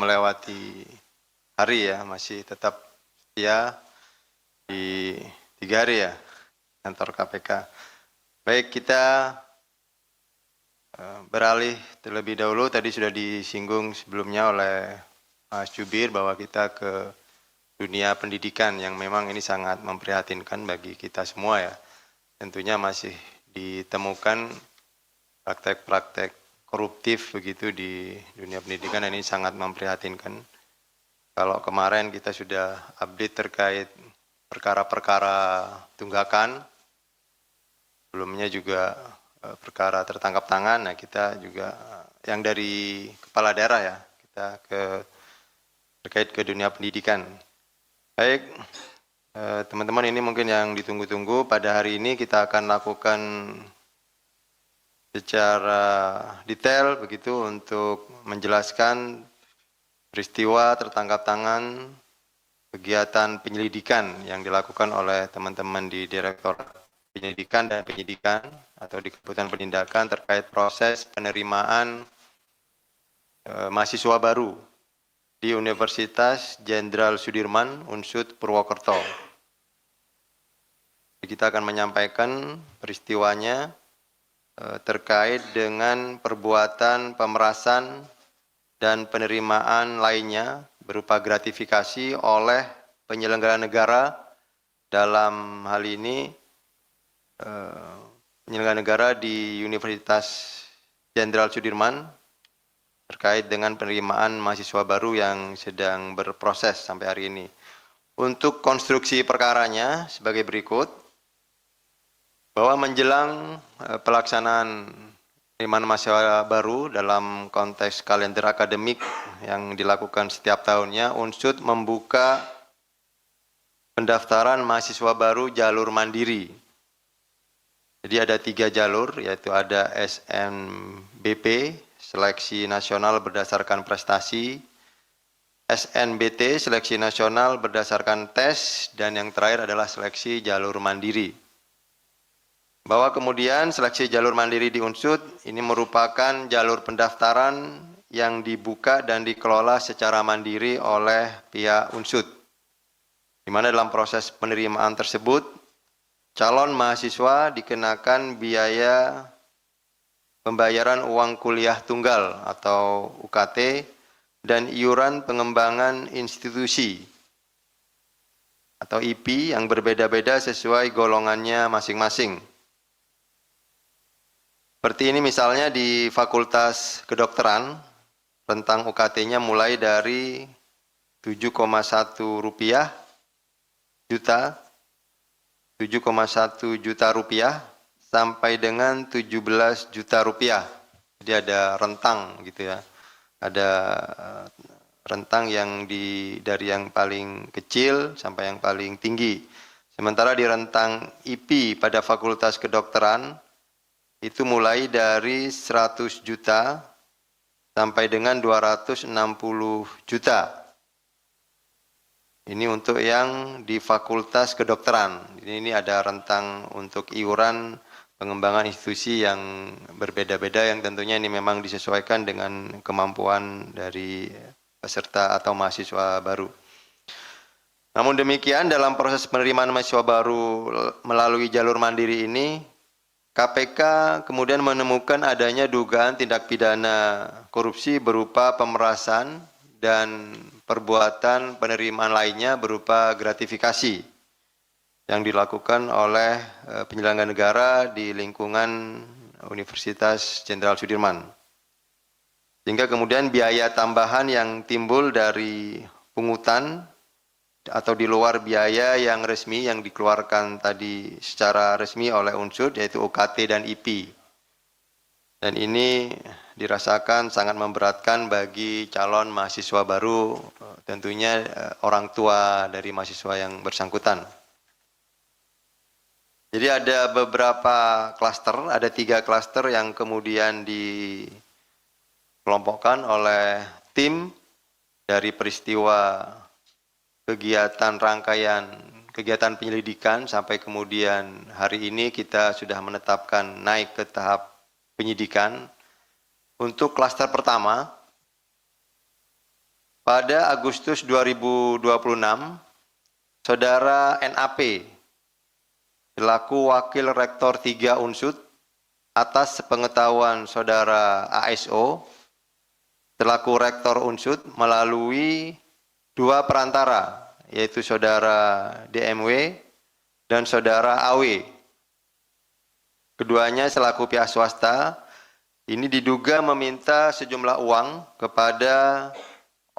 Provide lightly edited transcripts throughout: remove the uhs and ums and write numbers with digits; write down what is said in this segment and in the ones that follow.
melewati hari ya, masih tetap setia di 3 hari ya, kantor KPK. Baik, kita beralih terlebih dahulu, tadi sudah disinggung sebelumnya oleh Mas Jubir bahwa kita ke dunia pendidikan yang memang ini sangat memprihatinkan bagi kita semua ya. Tentunya masih ditemukan praktek-praktek koruptif begitu di dunia pendidikan, ini sangat memprihatinkan. Kalau kemarin kita sudah update terkait perkara-perkara tunggakan, sebelumnya juga perkara tertangkap tangan, nah kita juga yang dari kepala daerah ya, kita terkait ke dunia pendidikan. Baik, teman-teman, ini mungkin yang ditunggu-tunggu. Pada hari ini kita akan lakukan secara detail begitu untuk menjelaskan peristiwa tertangkap tangan kegiatan penyelidikan yang dilakukan oleh teman-teman di Direktorat Penyelidikan dan Penyidikan atau di Keputusan Penindakan terkait proses penerimaan mahasiswa baru di Universitas Jenderal Sudirman, Unsud Purwokerto. Kita akan menyampaikan peristiwanya terkait dengan perbuatan pemerasan dan penerimaan lainnya berupa gratifikasi oleh penyelenggara negara, dalam hal ini penyelenggara negara di Universitas Jenderal Sudirman terkait dengan penerimaan mahasiswa baru yang sedang berproses sampai hari ini. Untuk konstruksi perkaranya sebagai berikut, bahwa menjelang pelaksanaan penerimaan mahasiswa baru dalam konteks kalender akademik yang dilakukan setiap tahunnya, Unsud membuka pendaftaran mahasiswa baru jalur mandiri. Jadi ada 3 jalur, yaitu ada SNBP, Seleksi Nasional Berdasarkan Prestasi, SNBT, Seleksi Nasional Berdasarkan Tes, dan yang terakhir adalah Seleksi Jalur Mandiri. Bahwa kemudian seleksi jalur mandiri di Unsud ini merupakan jalur pendaftaran yang dibuka dan dikelola secara mandiri oleh pihak Unsud, di mana dalam proses penerimaan tersebut calon mahasiswa dikenakan biaya pembayaran uang kuliah tunggal atau UKT dan iuran pengembangan institusi atau IP yang berbeda-beda sesuai golongannya masing-masing. Seperti ini misalnya di Fakultas Kedokteran, rentang UKT-nya mulai dari 7,1 rupiah juta, 7,1 juta rupiah sampai dengan 17 juta rupiah. Jadi ada rentang gitu ya. Ada rentang yang dari yang paling kecil sampai yang paling tinggi. Sementara di rentang IP pada Fakultas Kedokteran itu mulai dari 100 juta sampai dengan 260 juta. Ini untuk yang di Fakultas Kedokteran. Ini ada rentang untuk iuran pengembangan institusi yang berbeda-beda, yang tentunya ini memang disesuaikan dengan kemampuan dari peserta atau mahasiswa baru. Namun demikian, dalam proses penerimaan mahasiswa baru melalui jalur mandiri ini, KPK kemudian menemukan adanya dugaan tindak pidana korupsi berupa pemerasan dan perbuatan penerimaan lainnya berupa gratifikasi yang dilakukan oleh penyelenggara negara di lingkungan Universitas Jenderal Sudirman. Sehingga kemudian biaya tambahan yang timbul dari pungutan atau di luar biaya yang resmi yang dikeluarkan tadi secara resmi oleh Unsud, yaitu UKT dan IP. Dan ini dirasakan sangat memberatkan bagi calon mahasiswa baru, tentunya orang tua dari mahasiswa yang bersangkutan. Jadi ada beberapa klaster, ada 3 klaster yang kemudian dikelompokkan oleh tim dari peristiwa kegiatan rangkaian kegiatan penyelidikan sampai kemudian hari ini kita sudah menetapkan naik ke tahap penyidikan. Untuk klaster pertama pada Agustus 2026, Saudara NAP selaku Wakil Rektor 3 Unsud atas sepengetahuan Saudara ASO selaku Rektor Unsud melalui 2 perantara, yaitu Saudara DMW dan Saudara AW. Keduanya selaku pihak swasta, ini diduga meminta sejumlah uang kepada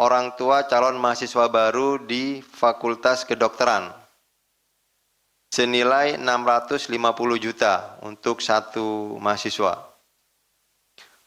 orang tua calon mahasiswa baru di Fakultas Kedokteran senilai 650 juta untuk satu mahasiswa.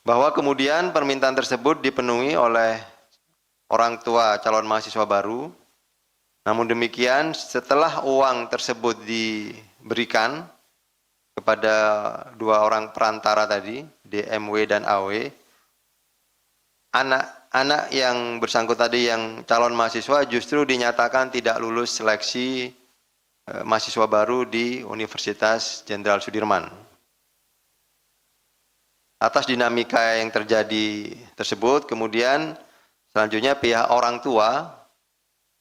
Bahwa kemudian permintaan tersebut dipenuhi oleh orang tua calon mahasiswa baru. Namun demikian, setelah uang tersebut diberikan kepada 2 orang perantara tadi, DMW dan AW, anak yang bersangkutan tadi yang calon mahasiswa justru dinyatakan tidak lulus seleksi mahasiswa baru di Universitas Jenderal Sudirman. Atas dinamika yang terjadi tersebut, kemudian selanjutnya pihak orang tua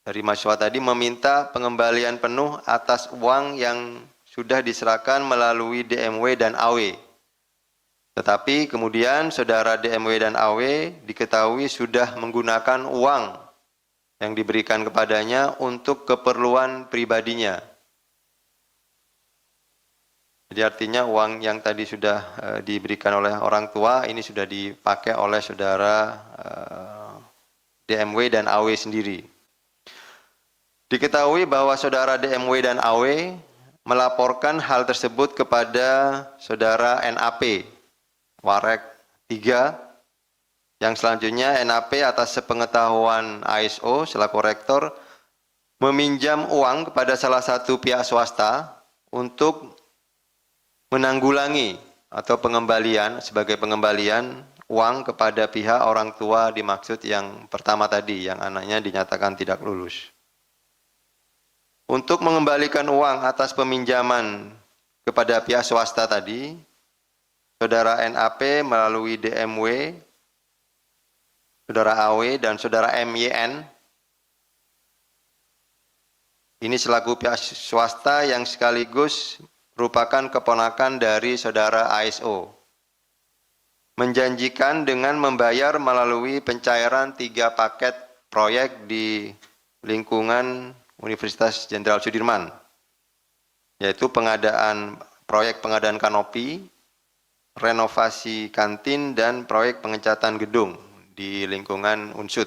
dari mahasiswa tadi meminta pengembalian penuh atas uang yang sudah diserahkan melalui DMW dan AW. Tetapi kemudian Saudara DMW dan AW diketahui sudah menggunakan uang yang diberikan kepadanya untuk keperluan pribadinya. Jadi artinya uang yang tadi sudah diberikan oleh orang tua ini sudah dipakai oleh Saudara DMW dan AW sendiri. Diketahui bahwa Saudara DMW dan AW melaporkan hal tersebut kepada Saudara NAP, Warek 3, yang selanjutnya NAP atas sepengetahuan ASO selaku rektor meminjam uang kepada salah satu pihak swasta untuk menanggulangi atau pengembalian sebagai pengembalian uang kepada pihak orang tua dimaksud yang pertama tadi, yang anaknya dinyatakan tidak lulus. Untuk mengembalikan uang atas peminjaman kepada pihak swasta tadi, Saudara NAP melalui DMW, Saudara AW, dan Saudara MYN, ini selaku pihak swasta yang sekaligus merupakan keponakan dari Saudara ASO, menjanjikan dengan membayar melalui pencairan 3 paket proyek di lingkungan Universitas Jenderal Sudirman, yaitu proyek pengadaan kanopi, renovasi kantin, dan proyek pengecatan gedung di lingkungan Unsud.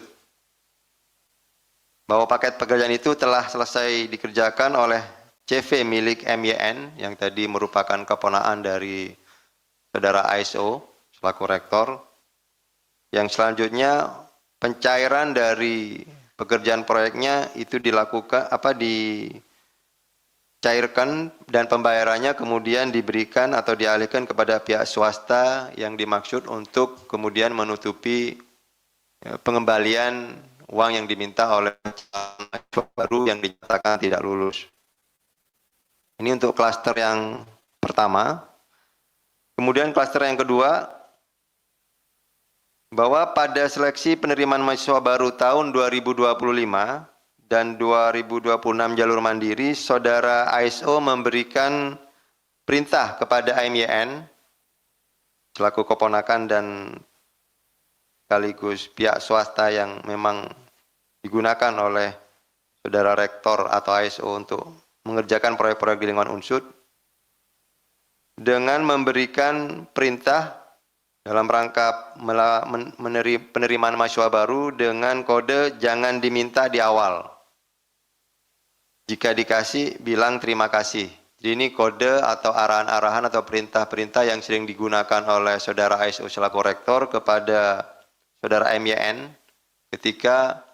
Bahwa paket pekerjaan itu telah selesai dikerjakan oleh CV milik MYN yang tadi merupakan keponakan dari Saudara ASO selaku rektor. Yang selanjutnya pencairan dari pekerjaan proyeknya itu dicairkan dan pembayarannya kemudian diberikan atau dialihkan kepada pihak swasta yang dimaksud untuk kemudian menutupi pengembalian uang yang diminta oleh mahasiswa baru yang dinyatakan tidak lulus. Ini untuk klaster yang pertama. Kemudian klaster yang kedua, bahwa pada seleksi penerimaan mahasiswa baru tahun 2025 dan 2026 jalur mandiri, Saudara ASO memberikan perintah kepada MYN selaku keponakan dan sekaligus pihak swasta yang memang digunakan oleh Saudara Rektor atau ASO untuk mengerjakan proyek-proyek di lingkungan Unsud dengan memberikan perintah dalam rangka penerimaan mahasiswa baru dengan kode jangan diminta di awal. Jika dikasih, bilang terima kasih. Jadi ini kode atau arahan-arahan atau perintah-perintah yang sering digunakan oleh Saudara ASO selaku rektor kepada Saudara MYN ketika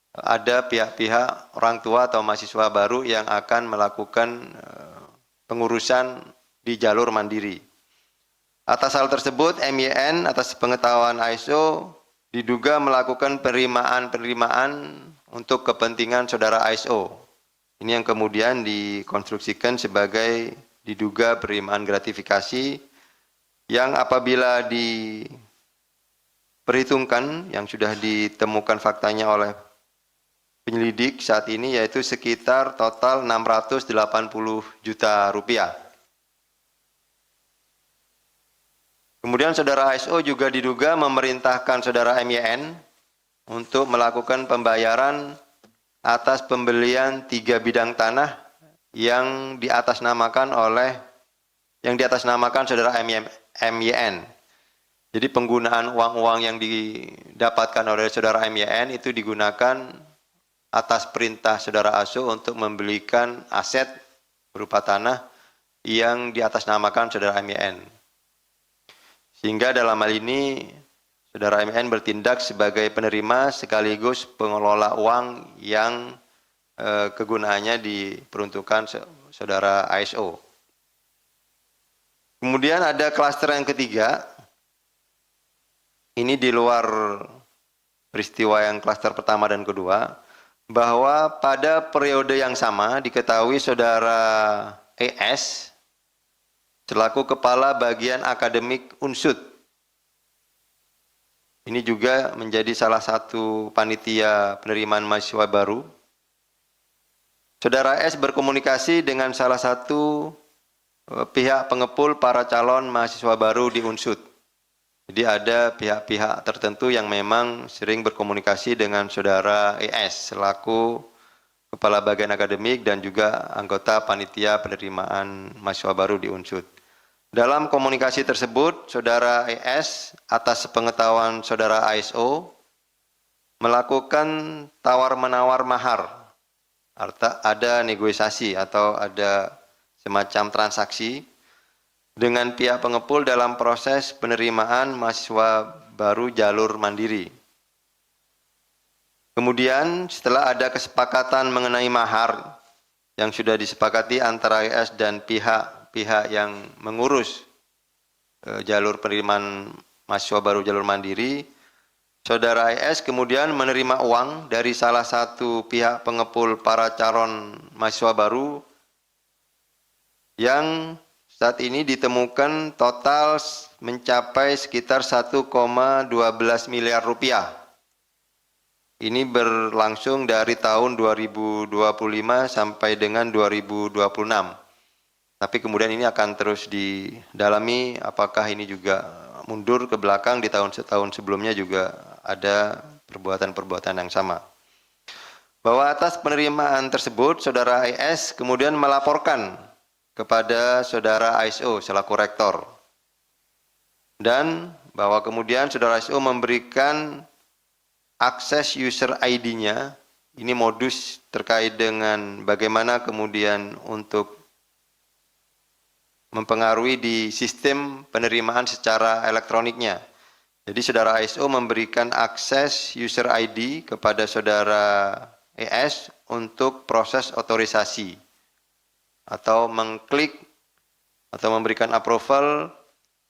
ada pihak-pihak orang tua atau mahasiswa baru yang akan melakukan pengurusan di jalur mandiri. Atas hal tersebut, MYN atas pengetahuan ASO diduga melakukan penerimaan untuk kepentingan Saudara ASO. Ini yang kemudian dikonstruksikan sebagai diduga penerimaan gratifikasi yang apabila perhitungkan yang sudah ditemukan faktanya oleh penyelidik saat ini yaitu sekitar total 680 juta rupiah. Kemudian saudara ASO juga diduga memerintahkan saudara MYN untuk melakukan pembayaran atas pembelian 3 bidang tanah yang diatasnamakan saudara MYN. Jadi penggunaan uang-uang yang didapatkan oleh saudara MYN itu digunakan atas perintah saudara ASO untuk membelikan aset berupa tanah yang diatasnamakan saudara MYN. Sehingga dalam hal ini saudara MYN bertindak sebagai penerima sekaligus pengelola uang yang kegunaannya diperuntukkan saudara ASO. Kemudian ada klaster yang ketiga. Ini di luar peristiwa yang klaster pertama dan kedua, bahwa pada periode yang sama diketahui saudara ES selaku kepala bagian akademik UNSUD. Ini juga menjadi salah satu panitia penerimaan mahasiswa baru. Saudara S berkomunikasi dengan salah satu pihak pengepul para calon mahasiswa baru di UNSUD. Jadi ada pihak-pihak tertentu yang memang sering berkomunikasi dengan saudara ES selaku kepala bagian akademik dan juga anggota panitia penerimaan mahasiswa baru di UNSUD. Dalam komunikasi tersebut, saudara ES atas sepengetahuan saudara ASO melakukan tawar-menawar mahar. Ada negosiasi atau ada semacam transaksi dengan pihak pengepul dalam proses penerimaan mahasiswa baru jalur mandiri. Kemudian setelah ada kesepakatan mengenai mahar yang sudah disepakati antara ES dan pihak yang mengurus jalur penerimaan mahasiswa baru jalur mandiri, saudara ES kemudian menerima uang dari salah satu pihak pengepul para calon mahasiswa baru yang saat ini ditemukan total mencapai sekitar 1,12 miliar rupiah. Ini berlangsung dari tahun 2025 sampai dengan 2026. Tapi kemudian ini akan terus didalami apakah ini juga mundur ke belakang di tahun-tahun sebelumnya juga ada perbuatan-perbuatan yang sama. Bahwa atas penerimaan tersebut, saudara ES kemudian melaporkan kepada saudara ASO selaku rektor. Dan bahwa kemudian saudara ASO memberikan akses user ID-nya, ini modus terkait dengan bagaimana kemudian untuk mempengaruhi di sistem penerimaan secara elektroniknya. Jadi saudara ASO memberikan akses user ID kepada saudara ES untuk proses otorisasi atau mengklik atau memberikan approval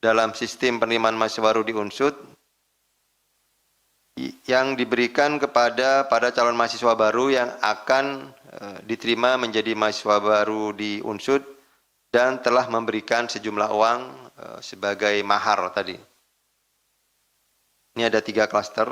dalam sistem penerimaan mahasiswa baru di UNSUD yang diberikan kepada calon mahasiswa baru yang akan diterima menjadi mahasiswa baru di UNSUD dan telah memberikan sejumlah uang sebagai mahar tadi. Ini ada 3 klaster.